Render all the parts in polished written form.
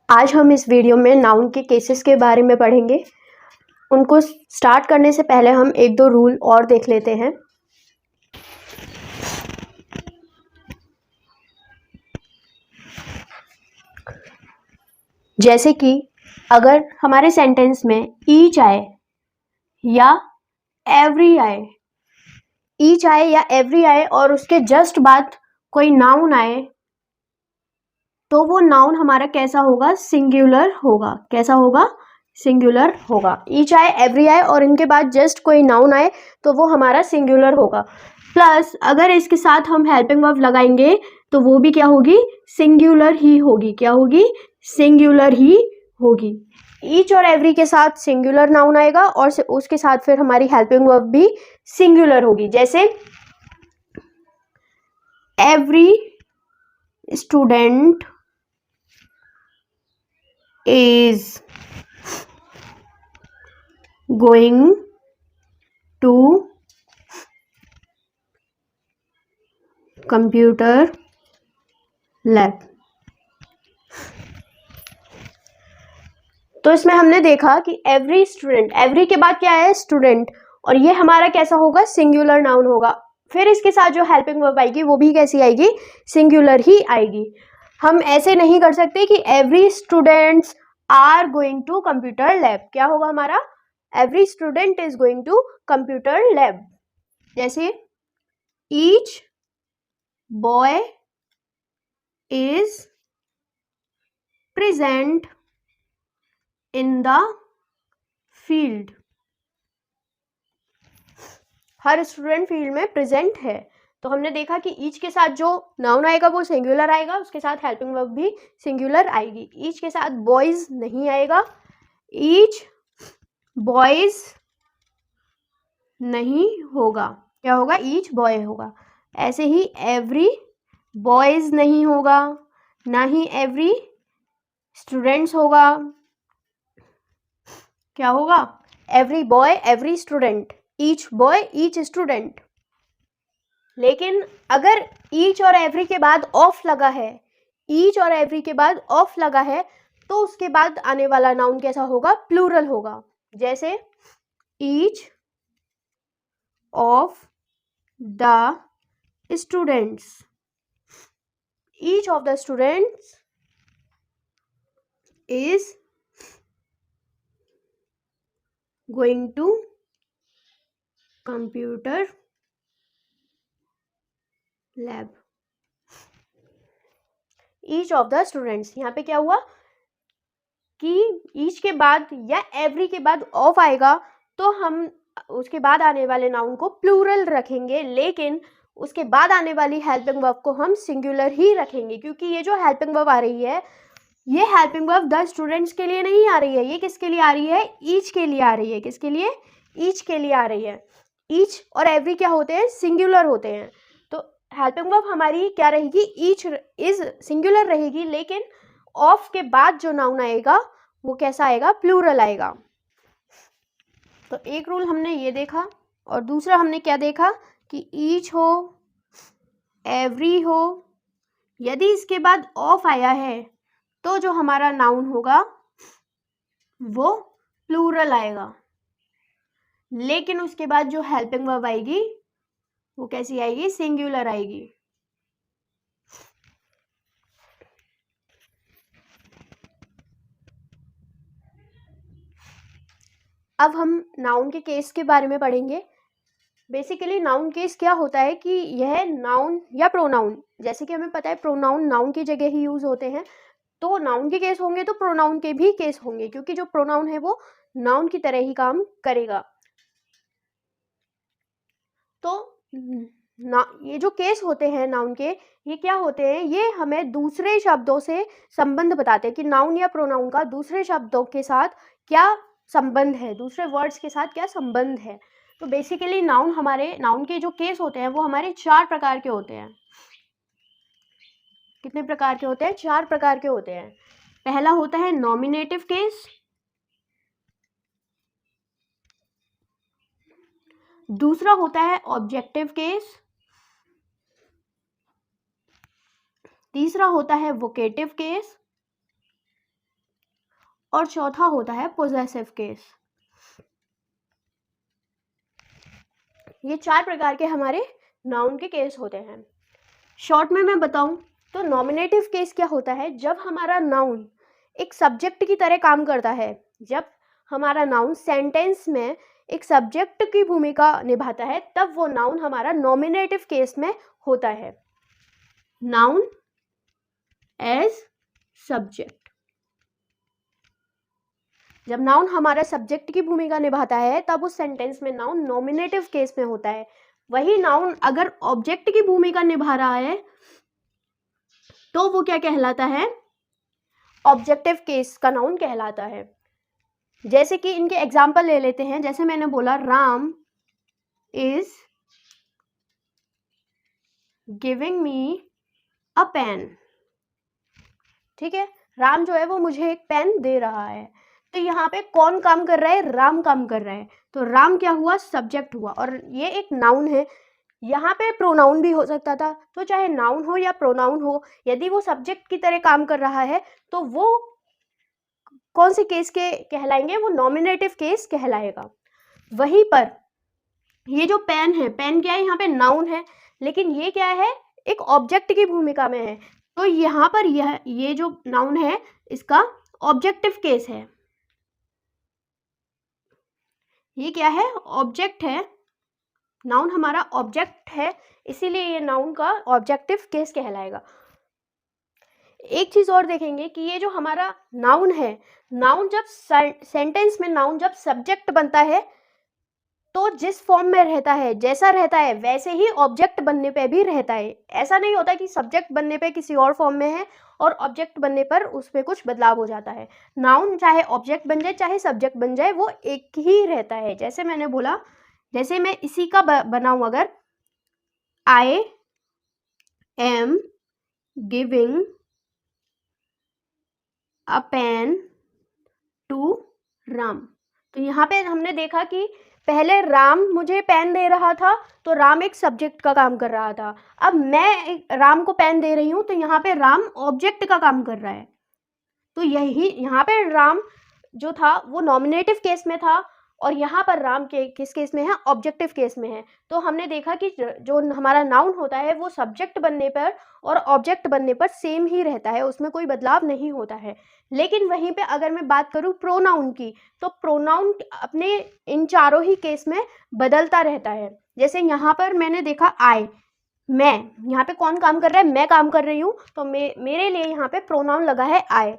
आज हम इस वीडियो में नाउन के केसेस के बारे में पढ़ेंगे। उनको स्टार्ट करने से पहले हम एक दो रूल और देख लेते हैं। जैसे कि अगर हमारे सेंटेंस में ईच आए या एवरी आए, ईच आए या एवरी आए और उसके जस्ट बाद कोई नाउन आए, तो वो नाउन हमारा कैसा होगा? सिंगुलर होगा। कैसा होगा? सिंगुलर होगा। ईच आए, एवरी आए और इनके बाद जस्ट कोई नाउन आए तो वो हमारा सिंगुलर होगा। प्लस अगर इसके साथ हम हेल्पिंग वर्ब लगाएंगे तो वो भी क्या होगी? सिंगुलर ही होगी। क्या होगी? सिंगुलर ही होगी। ईच और एवरी के साथ सिंगुलर नाउन आएगा और उसके साथ फिर हमारी हेल्पिंग वर्ब भी सिंगुलर होगी। जैसे every student is going to computer lab। तो इसमें हमने देखा कि एवरी स्टूडेंट, एवरी के बाद क्या है? स्टूडेंट, और ये हमारा कैसा होगा? सिंगुलर नाउन होगा। फिर इसके साथ जो हेल्पिंग वर्ब आएगी वो भी कैसी आएगी? सिंगुलर ही आएगी। हम ऐसे नहीं कर सकते कि every students are going to computer lab. क्या होगा हमारा? Every student is going to computer lab. जैसे each boy is present in the field. हर स्टूडेंट फील्ड में प्रेजेंट है। तो हमने देखा कि ईच के साथ जो नाउन आएगा वो सिंगुलर आएगा, उसके साथ हेल्पिंग वर्ब भी सिंगुलर आएगी। ईच के साथ बॉयज नहीं आएगा। ईच बॉयज नहीं होगा। क्या होगा? ईच बॉय होगा। ऐसे ही एवरी बॉयज नहीं होगा, ना ही एवरी स्टूडेंट्स होगा। क्या होगा? Every boy every student, each boy each student. लेकिन अगर ईच और एवरी के बाद ऑफ लगा है, ईच और एवरी के बाद ऑफ लगा है, तो उसके बाद आने वाला नाउन कैसा होगा? प्लूरल होगा। जैसे each of the students, each of the students is going to computer lab. Each of the students, यहाँ पे क्या हुआ कि ईच के बाद या एवरी के बाद ऑफ आएगा तो हम उसके बाद आने वाले नाउन को प्लूरल रखेंगे, लेकिन उसके बाद आने वाली हेल्पिंग वर्ब को हम सिंगुलर ही रखेंगे। क्योंकि ये जो हेल्पिंग वर्ब आ रही है, ये हेल्पिंग वर्ब द स्टूडेंट्स के लिए नहीं आ रही है, ये किसके लिए आ रही है? ईच के लिए आ रही है। किसके लिए? ईच के लिए आ रही है। ईच और एवरी क्या होते हैं? सिंगुलर होते हैं। तो हेल्पिंग वर्ब हमारी क्या रहेगी? ईच इज सिंगुलर रहेगी, लेकिन ऑफ के बाद जो नाउन आएगा वो कैसा आएगा? प्लूरल आएगा। तो एक रूल हमने ये देखा, और दूसरा हमने क्या देखा कि ईच हो, एवरी हो, यदि इसके बाद ऑफ आया है तो जो हमारा नाउन होगा वो प्लूरल आएगा, लेकिन उसके बाद जो हेल्पिंग वर्ब आएगी वो कैसी आएगी? सिंगुलर आएगी। अब हम नाउन के केस के बारे में पढ़ेंगे। बेसिकली नाउन केस क्या होता है कि यह नाउन या प्रोनाउन, जैसे कि हमें पता है प्रोनाउन नाउन की जगह ही यूज होते हैं, तो नाउन के केस होंगे तो प्रोनाउन के भी केस होंगे, क्योंकि जो प्रोनाउन है वो नाउन की तरह ही काम करेगा। तो ये जो केस होते हैं नाउन के, ये क्या होते हैं? ये हमें दूसरे शब्दों से संबंध बताते हैं कि नाउन या प्रोनाउन का दूसरे शब्दों के साथ क्या संबंध है, दूसरे वर्ड्स के साथ क्या संबंध है। तो बेसिकली नाउन के जो केस होते हैं वो हमारे 4 प्रकार के होते हैं। कितने प्रकार के होते हैं? 4 प्रकार के होते हैं। पहला होता है नॉमिनेटिव केस, दूसरा होता है ऑब्जेक्टिव केस, तीसरा होता है वोकेटिव केस, और चौथा होता है पोजेसिव केस। ये 4 प्रकार के हमारे नाउन के केस होते हैं। शॉर्ट में मैं बताऊं तो नॉमिनेटिव केस क्या होता है, जब हमारा नाउन एक सब्जेक्ट की तरह काम करता है, जब हमारा नाउन सेंटेंस में एक सब्जेक्ट की भूमिका निभाता है, तब वो नाउन हमारा नॉमिनेटिव केस में होता है। नाउन एज सब्जेक्ट, जब नाउन हमारा सब्जेक्ट की भूमिका निभाता है तब उस सेंटेंस में नाउन नॉमिनेटिव केस में होता है। वही नाउन अगर ऑब्जेक्ट की भूमिका निभा रहा है तो वो क्या कहलाता है, ऑब्जेक्टिव केस का नाउन कहलाता है। जैसे कि इनके एग्जाम्पल ले लेते हैं। जैसे मैंने बोला Ram is giving me a pen, ठीक है, राम जो है वो मुझे एक पेन दे रहा है। तो यहाँ पे कौन काम कर रहा है, राम काम कर रहा है। तो राम क्या हुआ, सब्जेक्ट हुआ, और ये एक नाउन है। यहाँ पे प्रोनाउन भी हो सकता था, तो चाहे नाउन हो या प्रोनाउन हो, यदि वो सब्जेक्ट की तरह काम कर रहा है तो वो कौन से केस के कहलाएंगे, वो नॉमिनेटिव केस कहलाएगा। वहीं पर ये जो पेन है, पेन क्या है, यहाँ पे नाउन है, लेकिन ये क्या है, एक ऑब्जेक्ट की भूमिका में है। तो यहाँ पर ये जो नाउन है इसका ऑब्जेक्टिव केस है। ये क्या है, ऑब्जेक्ट है, नाउन हमारा ऑब्जेक्ट है, इसीलिए ये नाउन का ऑब्जेक्टिव केस कहलाएगा। एक चीज और देखेंगे कि ये जो हमारा नाउन है, नाउन जब सेंटेंस में नाउन जब सब्जेक्ट बनता है तो जिस फॉर्म में रहता है, जैसा रहता है, वैसे ही ऑब्जेक्ट बनने पे भी रहता है। ऐसा नहीं होता कि सब्जेक्ट बनने पे किसी और फॉर्म में है और ऑब्जेक्ट बनने पर उसमें कुछ बदलाव हो जाता है। नाउन चाहे ऑब्जेक्ट बन जाए चाहे सब्जेक्ट बन जाए, वो एक ही रहता है। जैसे मैंने बोला, जैसे मैं इसी का बनाऊं, अगर I am giving a pen to Ram, तो यहाँ पे हमने देखा कि पहले राम मुझे पेन दे रहा था, तो राम एक सब्जेक्ट का काम कर रहा था। अब मैं राम को पेन दे रही हूँ, तो यहाँ पे राम ऑब्जेक्ट का काम कर रहा है। तो यही यहाँ पे राम जो था वो नॉमिनेटिव केस में था, और यहाँ पर राम के किस केस में है, ऑब्जेक्टिव केस में है। तो हमने देखा कि जो हमारा नाउन होता है वो सब्जेक्ट बनने पर और ऑब्जेक्ट बनने पर सेम ही रहता है, उसमें कोई बदलाव नहीं होता है। लेकिन वहीं पे अगर मैं बात करूँ प्रोनाउन की, तो प्रोनाउन अपने इन चारों ही केस में बदलता रहता है। जैसे यहाँ पर मैंने देखा आई, मैं, यहाँ पे कौन काम कर रहा है, मैं काम कर रही हूँ, तो मेरे लिए यहाँ पे प्रोनाउन लगा है आई।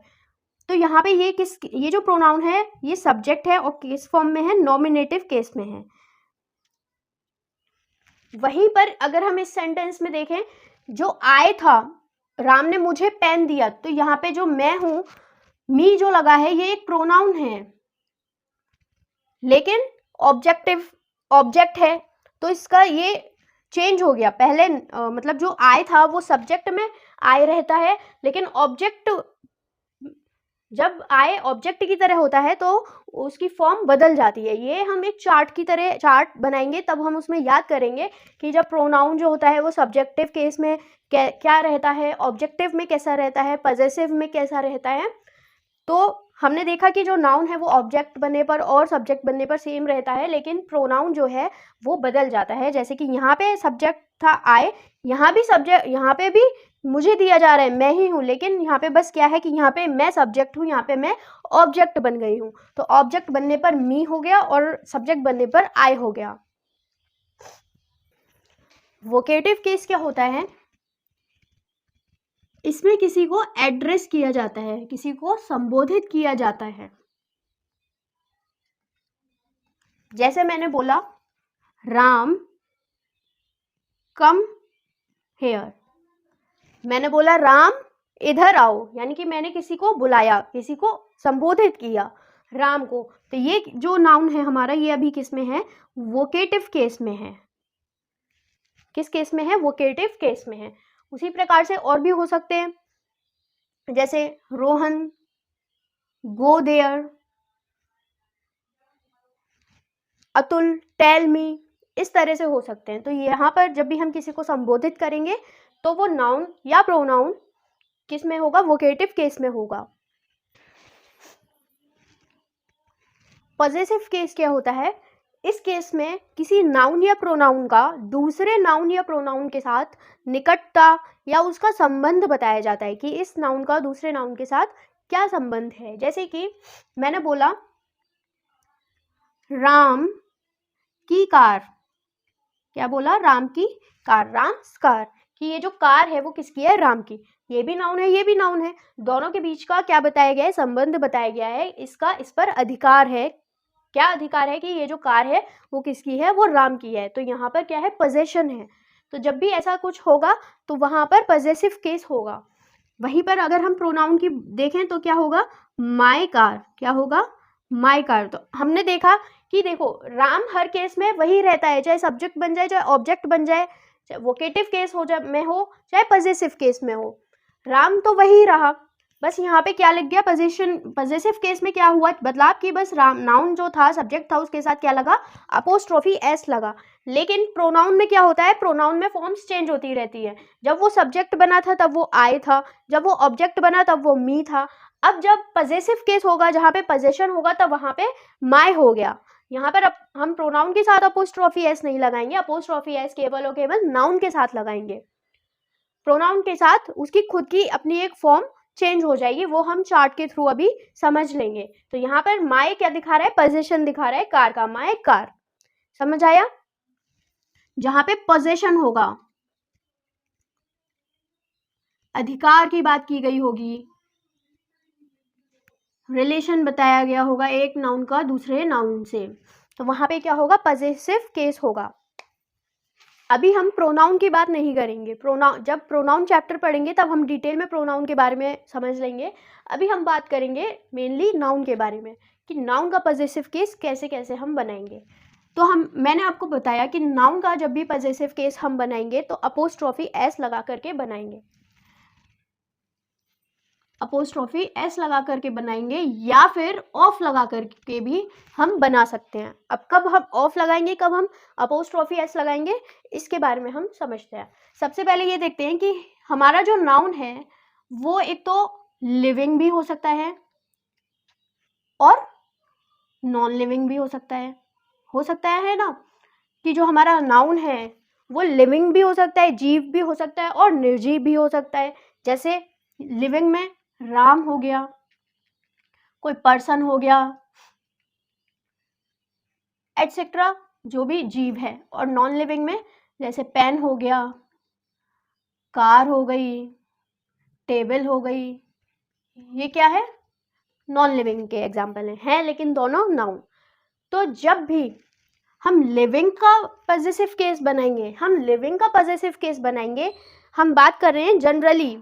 तो यहाँ पे ये जो प्रोनाउन है ये सब्जेक्ट है और किस फॉर्म में है, नॉमिनेटिव केस में है। वहीं पर अगर हम इस सेंटेंस में देखें, जो आई था, राम ने मुझे पेन दिया, तो यहाँ पे जो मैं हूं, मी जो लगा है, ये एक प्रोनाउन है, लेकिन ऑब्जेक्ट है, तो इसका ये चेंज हो गया। पहले मतलब जो आई था वो सब्जेक्ट में आई रहता है, लेकिन ऑब्जेक्ट जब आई ऑब्जेक्ट की तरह होता है तो उसकी फॉर्म बदल जाती है। ये हम एक चार्ट की तरह चार्ट बनाएंगे, तब हम उसमें याद करेंगे कि जब प्रोनाउन जो होता है वो सब्जेक्टिव केस में क्या रहता है, ऑब्जेक्टिव में कैसा रहता है, पॉजेसिव में कैसा रहता है। तो हमने देखा कि जो नाउन है वो ऑब्जेक्ट बनने पर और सब्जेक्ट बनने पर सेम रहता है, लेकिन प्रोनाउन जो है वो बदल जाता है। जैसे कि यहाँ पे सब्जेक्ट था आई, यहाँ भी सब्जेक्ट, यहाँ पे भी मुझे दिया जा रहा है, मैं ही हूँ, लेकिन यहाँ पे बस क्या है कि यहाँ पे मैं सब्जेक्ट हूँ, यहाँ पे मैं ऑब्जेक्ट बन गई हूँ। तो ऑब्जेक्ट बनने पर मी हो गया और सब्जेक्ट बनने पर आई हो गया। वोकेटिव केस क्या होता है, इसमें किसी को एड्रेस किया जाता है, किसी को संबोधित किया जाता है। जैसे मैंने बोला राम कम हेयर, मैंने बोला राम इधर आओ, यानी कि मैंने किसी को बुलाया, किसी को संबोधित किया, राम को। तो ये जो नाउन है हमारा, ये अभी किस में है, वोकेटिव केस में है। किस केस में है, वोकेटिव केस में है। उसी प्रकार से और भी हो सकते हैं, जैसे Rohan go there, Atul tell me, इस तरह से हो सकते हैं। तो यहाँ पर जब भी हम किसी को संबोधित करेंगे तो वो नाउन या प्रोनाउन किस में होगा, वोकेटिव केस में होगा। पॉजेसिव केस क्या होता है, इस केस में किसी नाउन या प्रोनाउन का दूसरे नाउन या प्रोनाउन के साथ निकटता या उसका संबंध बताया जाता है कि इस नाउन का दूसरे नाउन के साथ क्या संबंध है। जैसे कि मैंने बोला राम की कार, क्या बोला, राम की कार, राम्स कार, कि ये जो कार है वो किसकी है, राम की। ये भी नाउन है, ये भी नाउन है, दोनों के बीच का क्या बताया गया है, संबंध बताया गया है, इसका इस पर अधिकार है। क्या अधिकार है कि ये जो कार है वो किसकी है, वो राम की है। तो यहाँ पर क्या है, पोजेशन है। तो जब भी ऐसा कुछ होगा तो वहाँ पर पॉजेसिव केस होगा। वहीं पर अगर हम प्रोनाउन की देखें तो क्या होगा, माय कार, क्या होगा, माय कार। तो हमने देखा कि देखो राम हर केस में वही रहता है, चाहे सब्जेक्ट बन जाए, चाहे ऑब्जेक्ट बन जाए, चाहे वोकेटिव केस हो जाए में हो, चाहे पॉजेसिव केस में हो, राम तो वही रहा। बस यहाँ पे क्या लग गया, पोजीशन, पॉजेसिव केस में क्या हुआ बदलाव की, बस राम नाउन जो था, सब्जेक्ट था, उसके साथ क्या लगा, अपोस्ट्रोफी एस लगा। लेकिन प्रोनाउन में क्या होता है, प्रोनाउन में फॉर्म्स चेंज होती रहती है। जब वो सब्जेक्ट बना था तब वो आई था, जब वो ऑब्जेक्ट बना तब वो मी था। अब जब पॉजेसिव केस होगा, जहाँ पे पोजेशन होगा, तब वहाँ पे माय हो गया। यहाँ पर अब हम प्रोनाउन के साथ अपोस्ट्रोफी एस नहीं लगाएंगे, अपोस्ट्रोफी एस केवल और केवल नाउन के साथ लगाएंगे। प्रोनाउन के साथ उसकी खुद की अपनी एक फॉर्म चेंज हो जाएगी, वो हम चार्ट के थ्रू अभी समझ लेंगे। तो यहाँ पर माय क्या दिखा रहा है, पोजीशन दिखा रहा है कार का, माय कार, समझ आया। जहां पे पोजीशन होगा, अधिकार की बात की गई होगी, रिलेशन बताया गया होगा एक नाउन का दूसरे नाउन से, तो वहां पे क्या होगा, पॉजेसिव केस होगा। अभी हम प्रोनाउन की बात नहीं करेंगे, प्रोनाउन जब प्रोनाउन चैप्टर पढ़ेंगे तब हम डिटेल में प्रोनाउन के बारे में समझ लेंगे। अभी हम बात करेंगे मेनली नाउन के बारे में कि नाउन का पॉजेसिव केस कैसे कैसे हम बनाएंगे। तो मैंने आपको बताया कि नाउन का जब भी पॉजेसिव केस हम बनाएंगे तो अपोस्ट्रोफी एस लगा करके बनाएंगे, अपोस्ट्रोफी एस लगा करके बनाएंगे, या फिर ऑफ लगा करके भी हम बना सकते हैं। अब कब हम ऑफ लगाएंगे, कब हम अपोस्ट्रोफी एस लगाएंगे, इसके बारे में हम समझते हैं। सबसे पहले ये देखते हैं कि हमारा जो नाउन है वो एक तो लिविंग भी हो सकता है और नॉन लिविंग भी हो सकता है ना, कि जो हमारा नाउन है वो लिविंग भी हो सकता है, जीव भी हो सकता है और निर्जीव भी हो सकता है। जैसे लिविंग में राम हो गया, कोई पर्सन हो गया, एटसेट्रा, जो भी जीव है। और नॉन लिविंग में जैसे पेन हो गया, कार हो गई, टेबल हो गई, ये क्या है, नॉन लिविंग के एग्जाम्पल हैं, लेकिन दोनों नाउन। तो जब भी हम लिविंग का पॉजेसिव केस बनाएंगे, हम बात कर रहे हैं जनरली,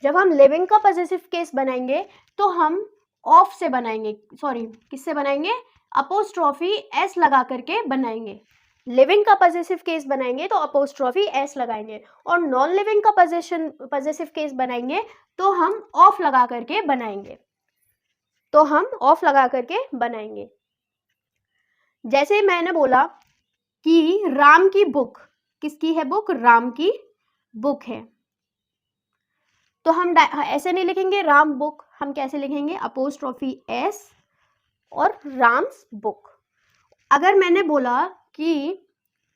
जब हम लिविंग का पॉजेसिव केस बनाएंगे तो हम ऑफ से बनाएंगे, सॉरी किससे बनाएंगे, अपोस्ट्रोफी एस लगा करके बनाएंगे। लिविंग का पॉजेसिव केस बनाएंगे तो अपोस्ट्रोफी एस लगाएंगे, और नॉन लिविंग का पॉजेसिव केस बनाएंगे तो हम ऑफ लगा करके बनाएंगे। जैसे मैंने बोला कि राम की बुक, किसकी है बुक, राम की बुक है, तो हम ऐसे नहीं लिखेंगे राम बुक, हम कैसे लिखेंगे, अपोस्ट्रोफी एस और राम्स बुक। अगर मैंने बोला कि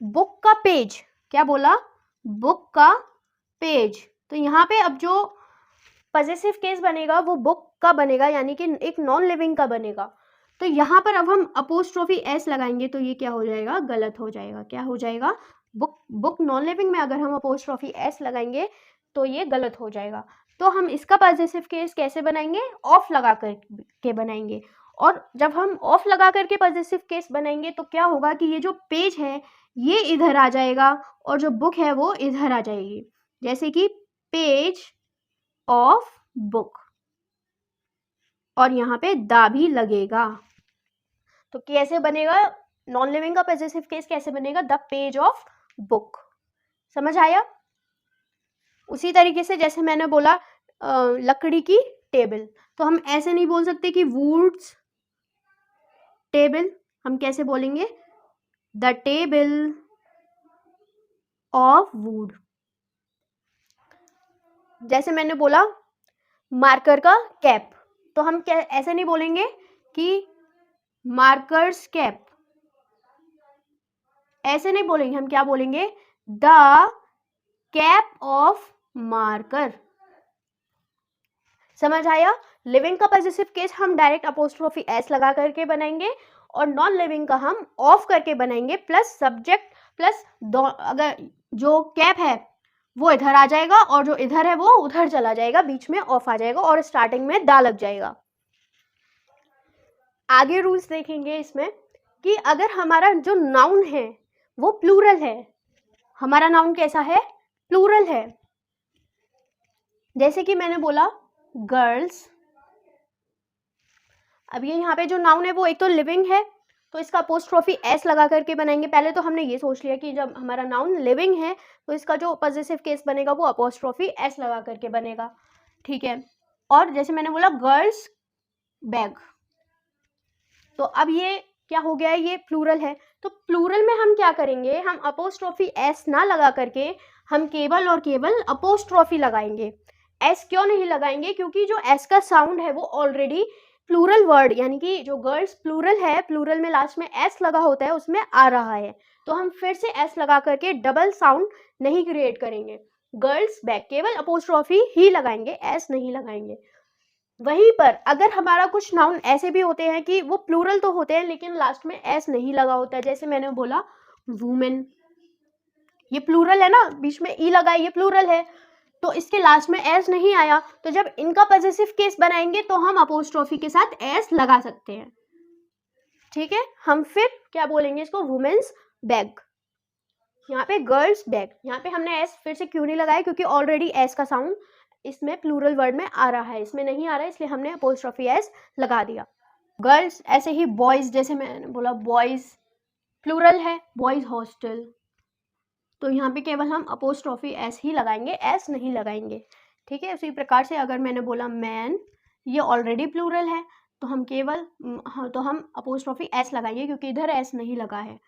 बुक का पेज, क्या बोला, बुक का पेज, तो यहाँ पे अब जो पॉजेसिव केस बनेगा वो बुक का बनेगा, यानी कि एक नॉन लिविंग का बनेगा। तो यहाँ पर अब हम अपोस्ट्रोफी एस लगाएंगे तो ये क्या हो जाएगा, गलत हो जाएगा। क्या हो जाएगा, बुक नॉन लिविंग में अगर हम अपोस्ट्रोफी एस लगाएंगे तो ये गलत हो जाएगा। तो हम इसका पॉजेसिव केस कैसे बनाएंगे, ऑफ लगा करके बनाएंगे। और जब हम ऑफ लगा करके पॉजेसिव केस बनाएंगे तो क्या होगा कि ये जो पेज है ये इधर आ जाएगा और जो बुक है वो इधर आ जाएगी। जैसे कि पेज ऑफ बुक, और यहाँ पे दा भी लगेगा। तो कैसे बनेगा, नॉन लिविंग का पॉजेसिव केस कैसे बनेगा, द पेज ऑफ बुक, समझ आया। उसी तरीके से जैसे मैंने बोला लकड़ी की टेबल, तो हम ऐसे नहीं बोल सकते कि वुड्स टेबल, हम कैसे बोलेंगे, द टेबल ऑफ वुड। जैसे मैंने बोला मार्कर का कैप, तो हम क्या ऐसे नहीं बोलेंगे कि मार्कर्स कैप, ऐसे नहीं बोलेंगे हम, क्या बोलेंगे, द कैप ऑफ मार्कर। समझ आया? लिविंग का पॉजिटिव केस हम डायरेक्ट अपोस्ट्रोफी एस लगा करके बनाएंगे और नॉन लिविंग का हम ऑफ करके बनाएंगे, प्लस सब्जेक्ट प्लस अगर जो कैप है वो इधर आ जाएगा और जो इधर है वो उधर चला जाएगा, बीच में ऑफ आ जाएगा और स्टार्टिंग में दा लग जाएगा। आगे रूल्स देखेंगे इसमें कि अगर हमारा जो नाउन है वो प्लूरल है, हमारा नाउन कैसा है, प्लूरल है, जैसे कि मैंने बोला गर्ल्स। अब ये यहाँ पे जो नाउन है वो एक तो लिविंग है तो इसका अपोस्ट्रोफी एस लगा करके बनाएंगे। पहले तो हमने ये सोच लिया कि जब हमारा नाउन लिविंग है तो इसका जो पॉजिटिव केस बनेगा वो अपोस्ट्रोफी एस लगा करके बनेगा, ठीक है। और जैसे मैंने बोला गर्ल्स बैग, तो अब ये क्या हो गया है, ये प्लूरल है, तो प्लूरल में हम क्या करेंगे, हम अपोस्ट्रोफी एस ना लगा करके हम केवल और केवल अपोस्ट्रोफी लगाएंगे। एस क्यों नहीं लगाएंगे, क्योंकि जो एस का साउंड है वो ऑलरेडी प्लूरल वर्ड यानी कि जो गर्ल्स प्लूरल है, प्लूरल में लास्ट में एस लगा होता है उसमें आ रहा है, तो हम फिर से एस लगा करके डबल साउंड नहीं क्रिएट करेंगे। गर्ल्स बैग केवल अपोस्ट्रोफी ही लगाएंगे, एस नहीं लगाएंगे। वहीं पर अगर हमारा कुछ नाउन ऐसे भी होते हैं कि वो प्लूरल तो होते हैं लेकिन लास्ट में एस नहीं लगा होता है, जैसे मैंने बोला वुमेन, ये प्लूरल है ना, बीच में ई लगा है, ये प्लूरल है, तो इसके लास्ट में एस नहीं आया, तो जब इनका पॉजिटिव केस बनाएंगे तो हम अपोस्ट्रोफी के साथ एस लगा सकते हैं, ठीक है। हम फिर क्या बोलेंगे इसको, वुमेन्स बैग, यहाँ पे गर्ल्स बैग, यहाँ पे हमने एस फिर से क्यों नहीं लगाया, क्योंकि ऑलरेडी एस का साउंड इसमें प्लूरल वर्ड में आ रहा है, इसमें नहीं आ रहा है, इसलिए हमने अपोस्ट्रोफी एस लगा दिया। गर्ल्स, ऐसे ही बॉयज, जैसे मैंने बोला बॉयज प्लूरल है, बॉयज हॉस्टल, तो यहाँ पे केवल हम अपोस्ट्रोफी एस ही लगाएंगे, एस नहीं लगाएंगे, ठीक है। उसी प्रकार से अगर मैंने बोला मैन, ये ऑलरेडी प्लूरल है तो हम केवल तो हम अपोस्ट्रोफी एस लगाएंगे क्योंकि इधर एस नहीं लगा है,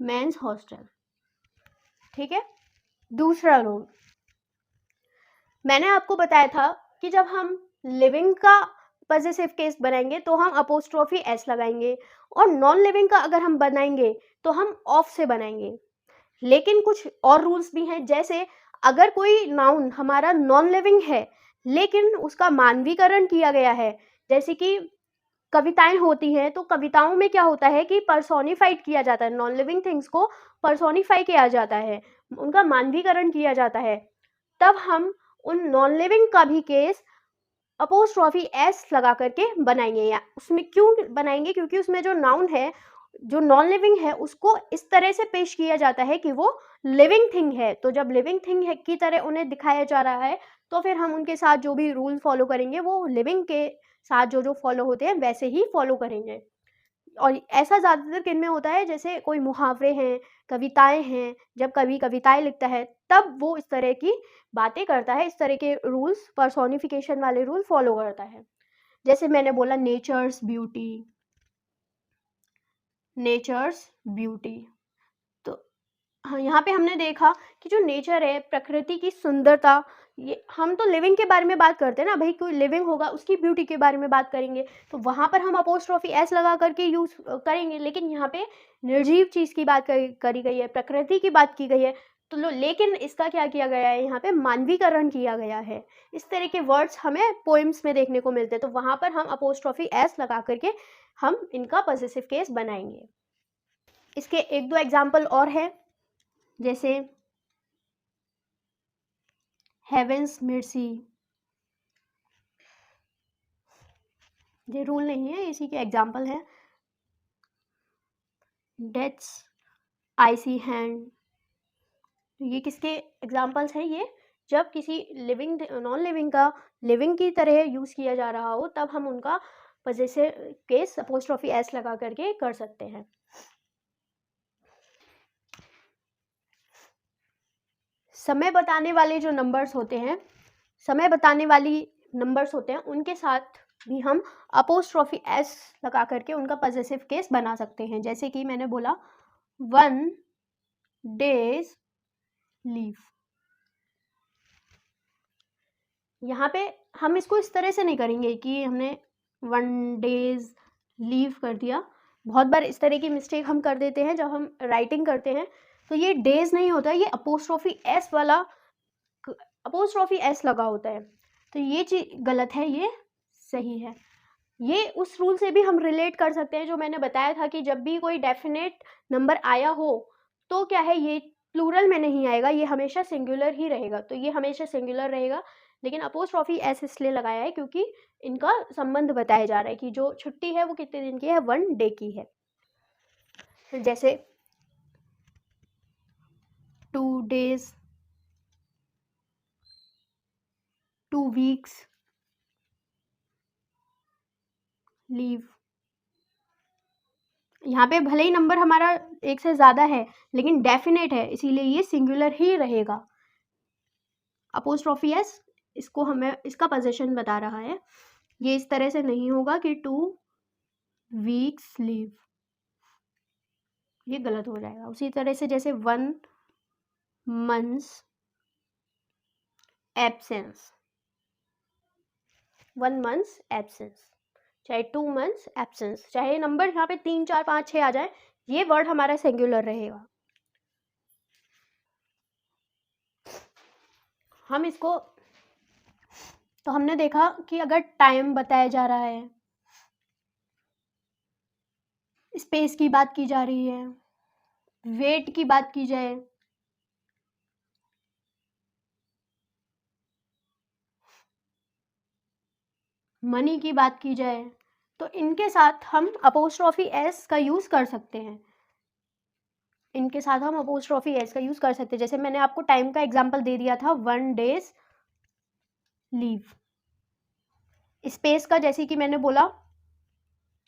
मेंस हॉस्टल, ठीक है। दूसरा रूल मैंने आपको बताया था कि जब हम लिविंग का पॉजिटिव केस बनाएंगे तो हम अपोस्ट्रोफी एस लगाएंगे और नॉन लिविंग का अगर हम बनाएंगे तो हम ऑफ से बनाएंगे। लेकिन कुछ और रूल्स भी हैं, जैसे अगर कोई नाउन हमारा नॉन लिविंग है लेकिन उसका मानवीकरण किया गया है, जैसे कि कविताएं होती हैं, तो कविताओं में क्या होता है कि पर्सोनिफाइड किया जाता है, नॉन लिविंग थिंग्स को पर्सोनिफाई किया जाता है, उनका मानवीकरण किया जाता है, तब हम उन नॉन लिविंग का भी केस अपोस्ट्रोफी एस लगा करके बनाएंगे। या उसमें क्यों बनाएंगे, क्योंकि उसमें जो नाउन है, जो नॉन लिविंग है, उसको इस तरह से पेश किया जाता है कि वो लिविंग थिंग है, तो जब लिविंग थिंग है की तरह उन्हें दिखाया जा रहा है तो फिर हम उनके साथ जो भी रूल फॉलो करेंगे वो लिविंग के साथ जो जो फॉलो होते हैं वैसे ही फॉलो करेंगे। और ऐसा ज़्यादातर किन में होता है, जैसे कोई मुहावरे हैं, कविताएं हैं, जब कवि कविताएं लिखता है तब वो इस तरह की बातें करता है, इस तरह के रूल्स, पर्सोनिफिकेशन वाले रूल फॉलो करता है। जैसे मैंने बोला नेचर्स ब्यूटी, नेचर्स ब्यूटी, तो हाँ, यहाँ पे हमने देखा कि जो नेचर है, प्रकृति की सुंदरता, ये हम तो लिविंग के बारे में बात करते हैं ना भाई, कोई लिविंग होगा उसकी ब्यूटी के बारे में बात करेंगे तो वहाँ पर हम अपोस्ट्रोफी एस लगा करके यूज करेंगे, लेकिन यहाँ पे निर्जीव चीज़ की बात करी गई है, प्रकृति की बात की गई है, तो लेकिन इसका क्या किया गया है, यहाँ पे मानवीकरण किया गया है। इस तरह के वर्ड्स हमें पोइम्स में देखने को मिलते हैं, तो वहाँ पर हम अपोस्ट्रोफी एस लगा करके हम इनका पॉजिटिव केस बनाएंगे। इसके एक दो एग्जाम्पल और है, जैसे हेवेंस मिर्सी, ये रूल नहीं है, इसी के एग्जाम्पल है। डेथ्स आइसी हैंड, ये किसके एग्जाम्पल्स हैं, ये जब किसी लिविंग नॉन लिविंग का लिविंग की तरह यूज़ किया जा रहा हो तब हम उनका पॉजिटिव केस अपोस्ट्रोफी एस लगा करके कर सकते हैं। समय बताने वाले जो नंबर्स होते हैं, समय बताने वाली नंबर्स होते हैं, उनके साथ भी हम अपोस्ट्रोफी एस लगा करके उनका पॉजिटिव केस बना सकते हैं। जैसे कि मैंने बोला 1 days लीव, यहाँ पे हम इसको इस तरह से नहीं करेंगे कि हमने 1 days लीव कर दिया, बहुत बार इस तरह की मिस्टेक हम कर देते हैं जब हम राइटिंग करते हैं, तो ये डेज नहीं होता, ये अपोस्ट्रोफी एस वाला, अपोस्ट्रोफी एस लगा होता है, तो ये चीज़ गलत है, ये सही है। ये उस रूल से भी हम रिलेट कर सकते हैं जो मैंने बताया था कि जब भी कोई डेफिनेट नंबर आया हो तो क्या है, ये प्लूरल में नहीं आएगा, ये हमेशा सिंगुलर ही रहेगा, तो ये हमेशा सिंगुलर रहेगा। लेकिन अपोस्ट्रोफी एस इसलिए लगाया है क्योंकि इनका संबंध बताया जा रहा है कि जो छुट्टी है वो कितने दिन की है, 1 डे की है। जैसे 2 days, 2 weeks लीव। यहाँ पे भले ही नंबर हमारा एक से ज़्यादा है लेकिन डेफिनेट है, इसीलिए ये सिंगुलर ही रहेगा। अपोस्ट्रोफी एस इसको हमें इसका पोजीशन बता रहा है, ये इस तरह से नहीं होगा कि 2 weeks लीव, ये गलत हो जाएगा। उसी तरह से जैसे 1 month एब्सेंस, 1 month एब्सेंस, चाहे 2 months एब्सेंस, चाहे नंबर यहाँ पे 3 4 5 6 आ जाए, ये वर्ड हमारा सिंगुलर रहेगा। हम इसको, तो हमने देखा कि अगर टाइम बताया जा रहा है, स्पेस की बात की जा रही है, वेट की बात की जाए, मनी की बात की जाए, तो इनके साथ हम अपोस्ट्रोफी एस का यूज़ कर सकते हैं, इनके साथ हम अपोस्ट्रोफी एस का यूज़ कर सकते हैं। जैसे मैंने आपको टाइम का एग्जांपल दे दिया था, 1 days लीव। स्पेस का जैसे कि मैंने बोला,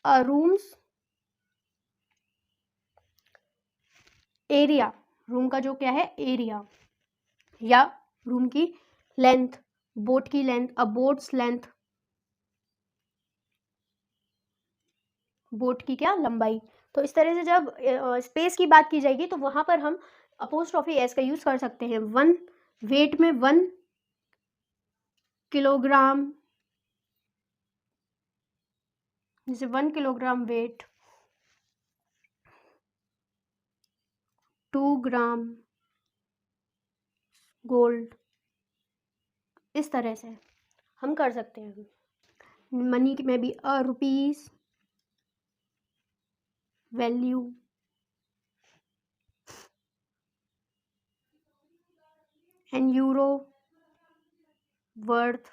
रूम्स एरिया, रूम का जो क्या है एरिया, या रूम की लेंथ, बोट की लेंथ, अ बोट्स लेंथ, बोट की क्या लंबाई। तो इस तरह से जब स्पेस की बात की जाएगी तो वहाँ पर हम अपोस्ट्रोफी एस का यूज़ कर सकते हैं। 1 वेट में 1 किलोग्राम, जैसे 1 किलोग्राम वेट, 2 ग्राम गोल्ड, इस तरह से हम कर सकते हैं। मनी में भी rupees value, and euro worth.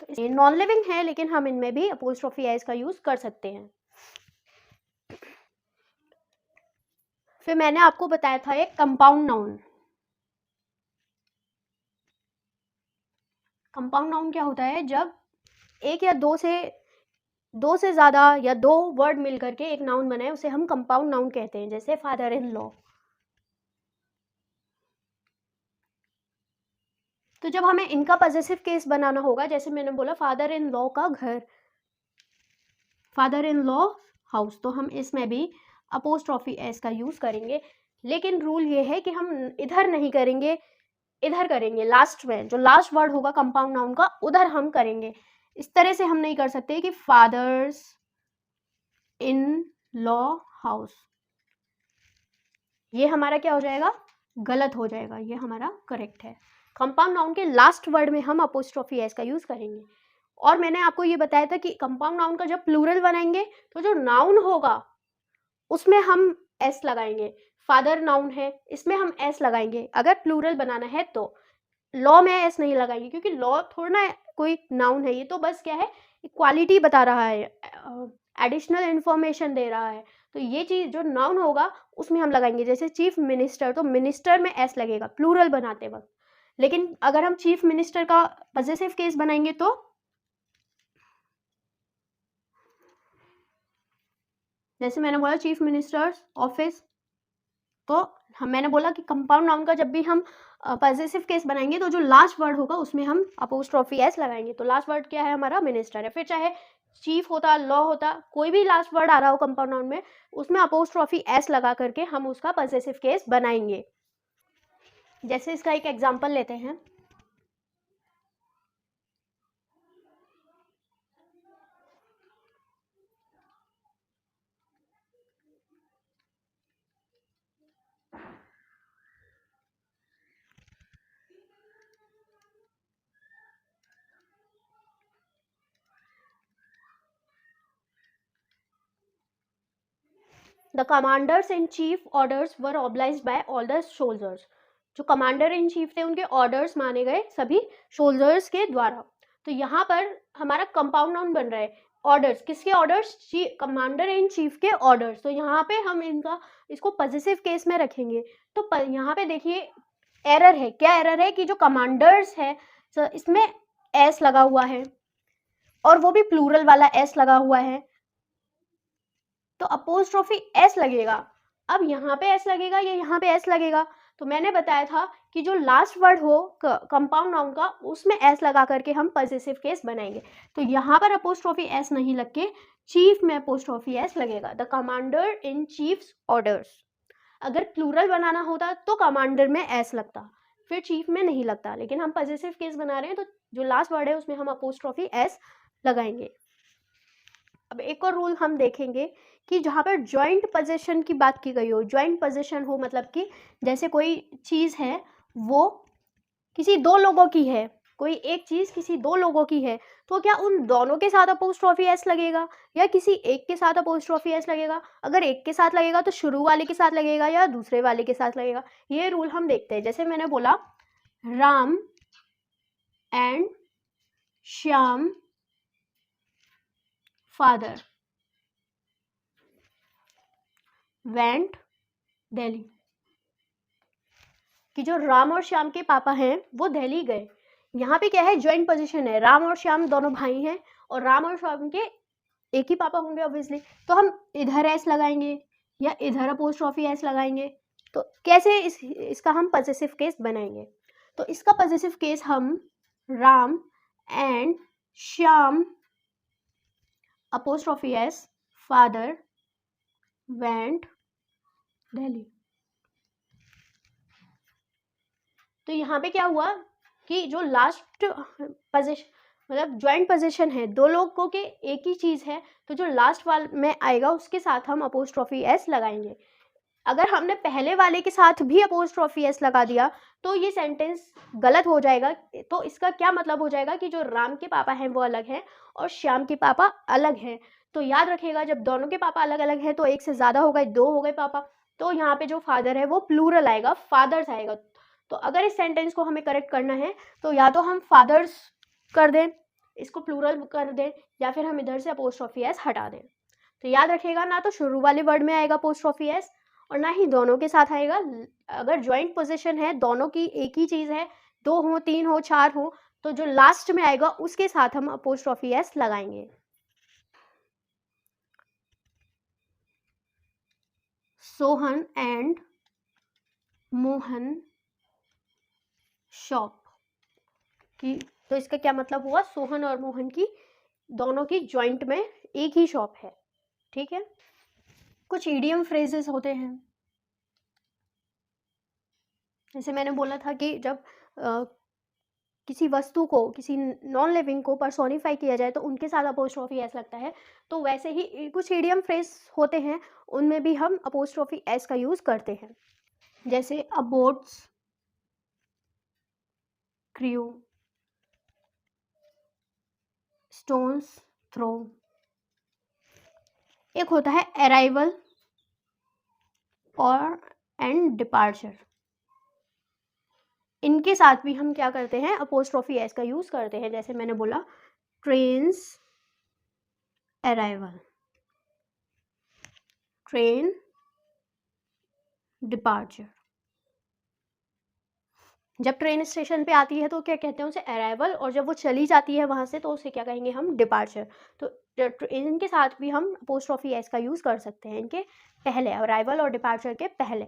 तो नॉन लिविंग है लेकिन हम इनमें भी अपोस्ट्रोफी एस का यूज़ कर सकते हैं। फिर मैंने आपको बताया था एक कंपाउंड नाउन। कंपाउंड नाउन क्या होता है, जब एक या दो से ज़्यादा या 2 वर्ड मिल करके एक नाउन बनाए, उसे हम कंपाउंड नाउन कहते हैं। जैसे फादर इन लॉ, तो जब हमें इनका पॉजेसिव केस बनाना होगा, जैसे मैंने बोला फादर इन लॉ का घर, फादर इन लॉ हाउस, तो हम इसमें भी अपोस्ट्रोफी एस का यूज़ करेंगे। लेकिन रूल ये है कि हम इधर नहीं करेंगे, इधर करेंगे, लास्ट में जो लास्ट वर्ड होगा कंपाउंड नाउन का उधर हम करेंगे। इस तरह से हम नहीं कर सकते कि फादर्स इन लॉ हाउस, ये हमारा क्या हो जाएगा, गलत हो जाएगा, ये हमारा करेक्ट है। कंपाउंड नाउन के लास्ट वर्ड में हम अपोस्ट्रोफी एस का यूज़ करेंगे। और मैंने आपको ये बताया था कि कंपाउंड नाउन का जब प्लूरल बनाएंगे तो जो नाउन होगा उसमें हम एस लगाएंगे। फादर नाउन है, इसमें हम एस लगाएंगे अगर प्लूरल बनाना है तो। लॉ में एस नहीं लगाएंगे क्योंकि लॉ थोड़ा ना कोई नाउन है, ये तो बस क्या है, क्वालिटी बता रहा है, एडिशनल इंफॉर्मेशन दे रहा है। तो ये चीज़ जो नाउन होगा उसमें हम लगाएंगे। जैसे चीफ मिनिस्टर, तो मिनिस्टर में एस लगेगा प्लूरल बनाते वक्त। लेकिन अगर हम चीफ मिनिस्टर का पॉजेसिव केस बनाएंगे तो जैसे मैंने बोला चीफ मिनिस्टर्स ऑफिस, तो मैंने बोला कि कंपाउंड नाउन का जब भी हम पॉजेसिव केस बनाएंगे तो जो लास्ट वर्ड होगा उसमें हम अपोस्ट्रोफी एस लगाएंगे। तो लास्ट वर्ड क्या है हमारा, मिनिस्टर है। फिर चाहे चीफ होता, लॉ होता, कोई भी लास्ट वर्ड आ रहा हो कंपाउंड नाउन में, उसमें अपोस्ट्रोफी एस लगा करके हम उसका पॉजेसिव केस बनाएंगे। जैसे इसका एक एग्जांपल लेते हैं, the commanders in chief orders were obliged by all the soldiers. जो कमांडर इन चीफ थे उनके ऑर्डर्स माने गए सभी सोल्जर्स के द्वारा। तो यहाँ पर हमारा कंपाउंड नाउन बन रहा है। ऑर्डर्स, किसके ऑर्डर्स? कमांडर इन चीफ के ऑर्डर्स। तो यहाँ पे हम इसको पॉजिटिव केस में रखेंगे। तो यहाँ पे देखिए एरर है। क्या एरर है? कि जो कमांडर्स है इसमें एस लगा हुआ है और वो भी प्लूरल वाला एस लगा हुआ है, तो अपोस्ट्रोफी एस लगेगा। अब यहाँ पे एस लगेगा या यहाँ पे एस लगेगा? तो मैंने बताया था कि जो लास्ट वर्ड हो कंपाउंड नाउन का उसमें एस लगा करके हम पॉजिटिव केस बनाएंगे। तो यहाँ पर अपोस्ट्रोफी एस नहीं लग के चीफ में अपोस्ट्रोफी एस लगेगा। The commander in chiefs orders. अगर प्लूरल बनाना होता तो कमांडर में एस लगता, फिर चीफ में नहीं लगता, लेकिन हम पॉजिटिव केस बना रहे हैं तो जो लास्ट वर्ड है उसमें हम अपोस्ट्रोफी एस लगाएंगे। अब एक और रूल हम देखेंगे कि जहाँ पर जॉइंट पोजीशन की बात की गई हो, जॉइंट पोजीशन हो मतलब कि जैसे कोई चीज़ है वो किसी दो लोगों की है, कोई एक चीज़ किसी दो लोगों की है, तो क्या उन दोनों के साथ अपोस्ट्रोफी एस लगेगा या किसी एक के साथ अपोस्ट्रोफी एस लगेगा? अगर एक के साथ लगेगा तो शुरू वाले के साथ लगेगा या दूसरे वाले के साथ लगेगा, ये रूल हम देखते हैं। जैसे मैंने बोला Ram and Shyam father went Delhi, कि जो राम और श्याम के पापा हैं वो दिल्ली गए। यहाँ पे क्या है? जॉइंट पोजीशन है। राम और श्याम दोनों भाई हैं और राम और श्याम के एक ही पापा होंगे ऑब्वियसली, तो हम इधर एस लगाएंगे या इधर अपोस्ट्रोफी एस लगाएंगे। तो कैसे इसका हम पॉजिटिव केस बनाएंगे? तो इसका पॉजिटिव केस हम Ram and Shyam apostrophe S father went Delhi. तो यहाँ पे क्या हुआ कि जो लास्ट पोजीशन मतलब ज्वाइंट पोजीशन है, दो लोगों के एक ही चीज़ है, तो जो लास्ट वाले में आएगा उसके साथ हम अपोस्ट्रोफी एस लगाएंगे। अगर हमने पहले वाले के साथ भी अपोस्ट्रोफी एस लगा दिया तो ये सेंटेंस गलत हो जाएगा। तो इसका क्या मतलब हो जाएगा कि जो राम के पापा हैं वो अलग हैं और श्याम के पापा अलग हैं। तो याद रखिएगा जब दोनों के पापा अलग अलग हैं तो एक से ज़्यादा हो गए, दो हो गए पापा, तो यहाँ पे जो फादर है वो प्लूरल आएगा, फादर्स आएगा। तो अगर इस सेंटेंस को हमें करेक्ट करना है तो या तो हम फादर्स कर दें, इसको प्लूरल कर दें, या फिर हम इधर से अपोस्ट्रोफी एस हटा दें। तो याद रखिएगा ना तो शुरू वाले वर्ड में आएगा अपोस्ट्रोफी एस और ना ही दोनों के साथ आएगा। अगर ज्वाइंट पोजीशन है, दोनों की एक ही चीज़ है, दो हो, तीन हो, चार हो, तो जो लास्ट में आएगा उसके साथ हम अपोस्ट्रोफी एस लगाएंगे। सोहन एंड मोहन शॉप की, तो इसका क्या मतलब हुआ? सोहन और मोहन की दोनों की जॉइंट में एक ही शॉप है। ठीक है। कुछ इडियम फ्रेजेस होते हैं, जैसे मैंने बोला था कि जब किसी वस्तु को, किसी नॉन लिविंग को पर्सोनिफाई किया जाए तो उनके साथ अपोस्ट्रोफी एस लगता है। तो वैसे ही कुछ इडियम फ्रेज होते हैं, उनमें भी हम अपोस्ट्रोफी एस का यूज़ करते हैं, जैसे अ बोट्स क्रू, स्टोन्स थ्रो। एक होता है अराइवल और एंड डिपार्चर, इनके साथ भी हम क्या करते हैं? अपोस्ट्रोफी एस का यूज़ करते हैं। जैसे मैंने बोला ट्रेन्स अराइवल, ट्रेन डिपार्चर। जब ट्रेन स्टेशन पे आती है तो क्या कहते हैं? उसे अराइवल, और जब वो चली जाती है वहाँ से तो उसे क्या कहेंगे हम? डिपार्चर। तो इनके साथ भी हम अपोस्ट्रोफी एस का यूज़ कर सकते हैं, इनके पहले, अराइवल और डिपार्चर के पहले।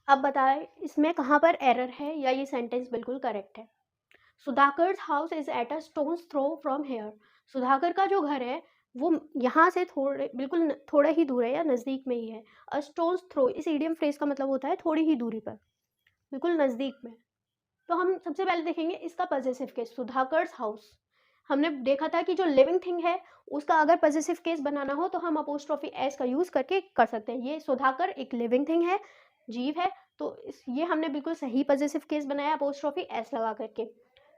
अब बताएं इसमें कहाँ पर एरर है या ये सेंटेंस बिल्कुल करेक्ट है। Sudhakar house is at a stone's throw from here. Sudhakar का जो घर है वो यहाँ से बिल्कुल थोड़ा ही दूर है या नज़दीक में ही है। अ स्टोन्स थ्रो, इस इडियम फ्रेज का मतलब होता है थोड़ी ही दूरी पर, बिल्कुल नज़दीक में। तो हम सबसे पहले देखेंगे इसका पॉजेसिव केस, सुधाकर्स हाउस। हमने देखा था कि जो लिविंग थिंग है उसका अगर पॉजेसिव केस बनाना हो तो हम अपोस्ट्रोफी एस का यूज़ करके कर सकते हैं। ये सुधाकर एक लिविंग थिंग है, जीव है, तो ये हमने बिल्कुल सही पॉजेसिव केस बनाया अपोस्ट्रोफी एस लगा करके।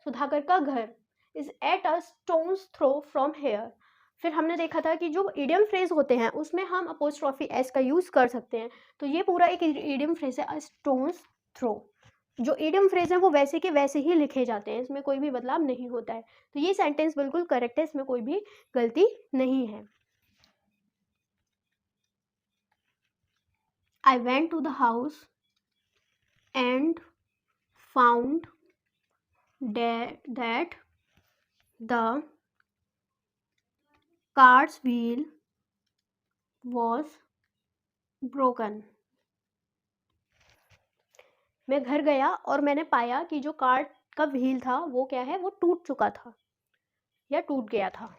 सुधाकर का घर is at a stone's throw from here. फिर हमने देखा था कि जो इडियम फ्रेज होते हैं उसमें हम अपोस्ट्रोफी एस का यूज़ कर सकते हैं। तो ये पूरा एक इडियम फ्रेज है, अ स्टोन्स थ्रो। जो इडियम फ्रेज है वो वैसे के वैसे ही लिखे जाते हैं, इसमें कोई भी बदलाव नहीं होता है। तो ये सेंटेंस बिल्कुल करेक्ट है, इसमें कोई भी गलती नहीं है। I went to the house and found that the cart's wheel was broken. मैं घर गया और मैंने पाया कि जो कार्ट का व्हील था वो क्या है, वो टूट चुका था या टूट गया था।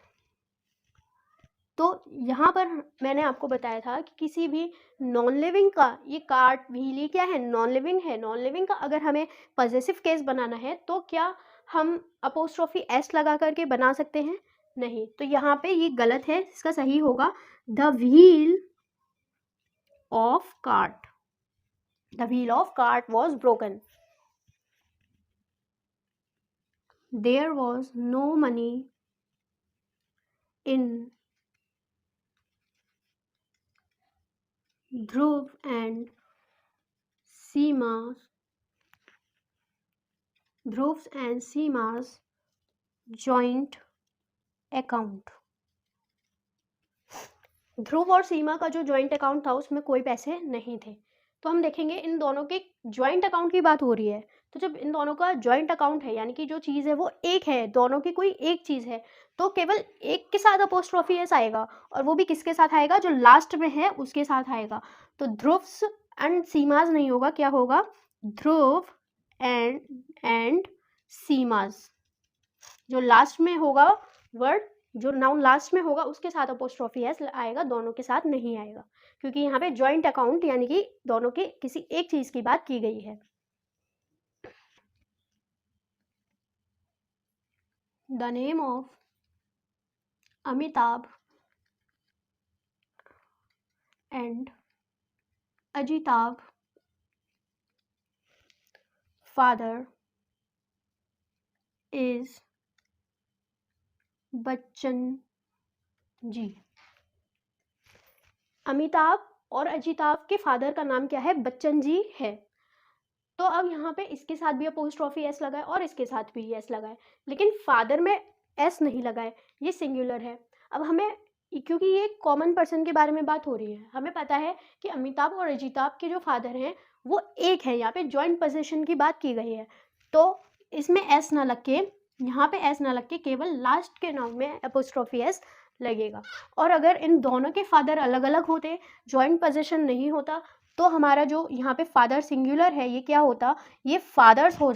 तो यहाँ पर मैंने आपको बताया था कि किसी भी नॉन लिविंग का, ये कार्ट व्हील ये क्या है, नॉन लिविंग है। नॉन लिविंग का अगर हमें पॉजेसिव केस बनाना है तो क्या हम अपोस्ट्रोफी एस लगा करके बना सकते हैं? नहीं। तो यहाँ पे ये गलत है, इसका सही होगा the wheel of cart. The wheel of cart was broken. There was no money in Dhruv and Seema's joint account. Dhruv और सीमा का जो जॉइंट अकाउंट था उसमें कोई पैसे नहीं थे। तो हम देखेंगे इन दोनों के जॉइंट अकाउंट की बात हो रही है, तो जब इन दोनों का जॉइंट अकाउंट है यानी कि जो चीज़ है वो एक है, दोनों की कोई एक चीज़ है, तो केवल एक के साथ अपोस्ट्रोफी एस आएगा, और वो भी किसके साथ आएगा, जो लास्ट में है उसके साथ आएगा। तो ध्रुव्स एंड सीमाज नहीं होगा, क्या होगा, ध्रुव एंड सीमाज। जो लास्ट में होगा वर्ड, जो नाउन लास्ट में होगा उसके साथ अपोस्ट्रोफी एस आएगा, दोनों के साथ नहीं आएगा, क्योंकि यहाँ पे जॉइंट अकाउंट यानी कि दोनों के किसी एक चीज की बात की गई है। The name of Amitabh and Ajitabh father is Bachchan ji. Amitabh और अजिताभ के फादर का नाम क्या है, बच्चन जी है। तो अब यहाँ पे इसके साथ भी अपोस्ट्रोफी एस लगाए और इसके साथ भी एस लगाए, लेकिन फादर में एस नहीं लगाए, ये सिंगुलर है। अब हमें, क्योंकि ये कॉमन पर्सन के बारे में बात हो रही है, हमें पता है कि अमिताभ और अजिताभ के जो फादर हैं वो एक है, यहाँ पे जॉइंट पोजीशन की बात की गई है, तो इसमें एस ना लग के, यहाँ पे एस ना लग के केवल लास्ट के नाउन में अपोस्ट्रोफी एस लगेगा। और अगर इन दोनों के फादर अलग अलग होते, जॉइंट पोजीशन नहीं होता, तो हमारा जो यहाँ पे फादर सिंगुलर है ये क्या होता, ये फादर्स हो